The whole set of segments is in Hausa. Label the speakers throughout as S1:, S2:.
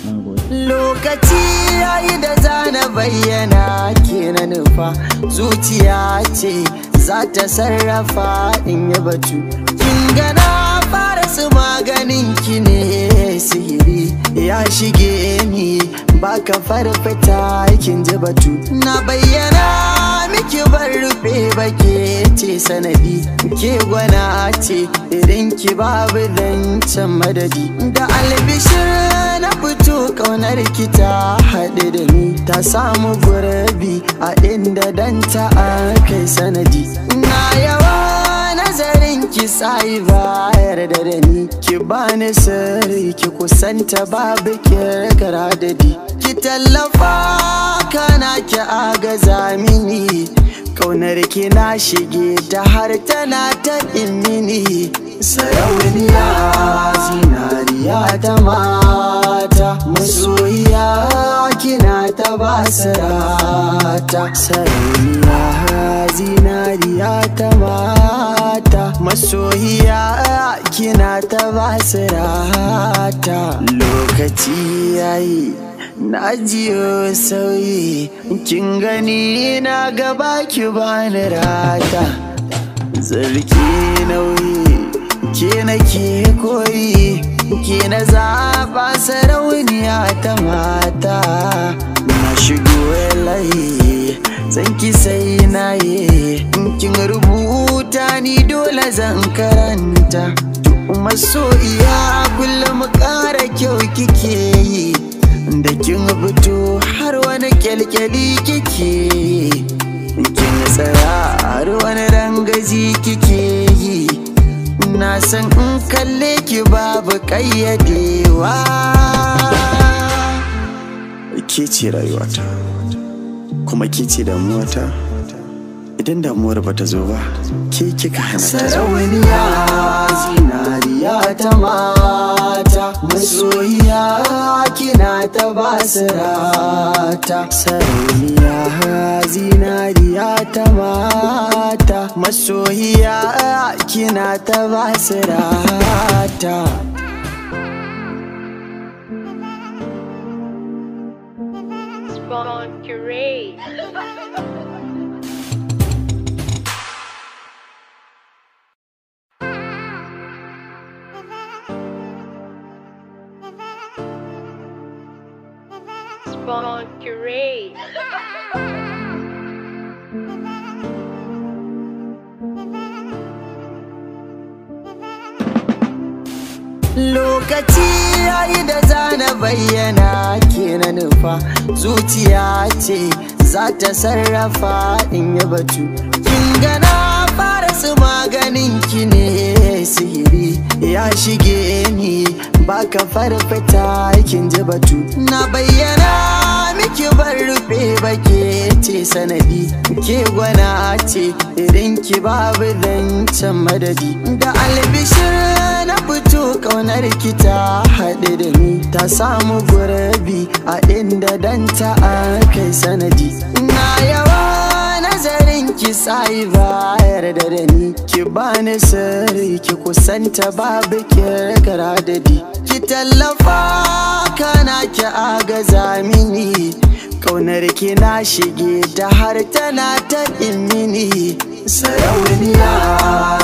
S1: Lokaci yayi da zana bayyana ke na nufa, zuciya ce za ta sarrafa in yi batu. Kin gana fara su maganin ki ne, sihiri ya shige ni baka farfata kin ji batu. Na bayyana miki bar rufe bake ce sanadi, ke gwana ce irin ki babu zancen madadi. Da albishir na fito kaunar ki ta haɗe da ni, ta samu gurabi a inda danta kai sanadi. Na yawa nazarin ki sai bayar da ni, ki bani sirri ki kusanta babu kirkira dadi. Ki tallafa kana ki agaza mini, kaunar ki na shige ta har tana ta mini. Sarauniya zinariya ta mata, masoyiya kina ta basirata. Sarauniya zinariya ta mata, masoyiya kina ta basirata. Lokaci yayi na jiyo sauyi, kin gani na gaba ki bani rata. Zarki nauyi ke nake koyi, ke na zaɓa sarauniya ta mata. Na shigo layi zan ki sai na yi, kin rubuta ni dole zan karanta. Masoyiya kullum ƙara kyau kike yi, da kin fito har wani kyalkyali kike yi. Kin tsaya har wani rangaji kike yi, na san in kalle ki babu ƙayyadewa. Ke ce rayuwata kuma ke ce damuwata, idan damuwar bata zo ba ke kika hana ta. Sarauniya zinariya ta mata, masoyiya kina ta basirata. Sarauniya zinariya ta mata, masoyiya kina ta basirata.
S2: Spawn Curate. Spawn Curate.
S1: Lokaci yayi da zana bayyana ke na nufa, zuciya ce za ta sarrafa in yi batu. Kin gana fara su maganin ki ne, sihiri ya shige ni baka farfata kin ji batu. Na bayyana miki bar rufe bake ce sanadi, ke gwana ce irin ki babu zancen madadi. Da albishir na fito kaunar ki ta haɗe da ni, ta samu gurabi a inda danta kai sanadi. Na yawa nazarin ki sai bayar da ni, ki bani sirri ki kusanta babu kirkira dadi. Ki tallafa kana ki agaza mini, kaunar ki na shige ta har tana ta mini. Sarauniya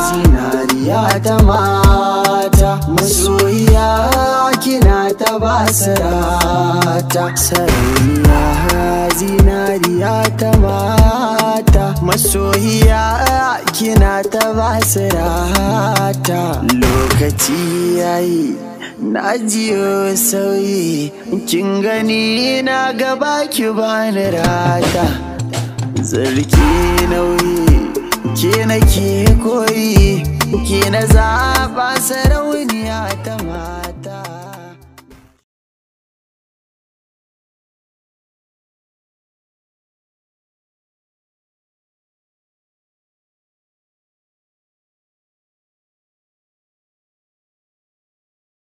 S1: zinariya ta mata, masoyiya kina ta basirata. Sarauniya zinariya ta mata, masoyiya kina ta basirata. Lokaci yayi na jiyo sauyi, kin gani na gaba ki bani rata. Zarki nauyi ke nake koyi, ke na zaɓa sarauniya ta mata.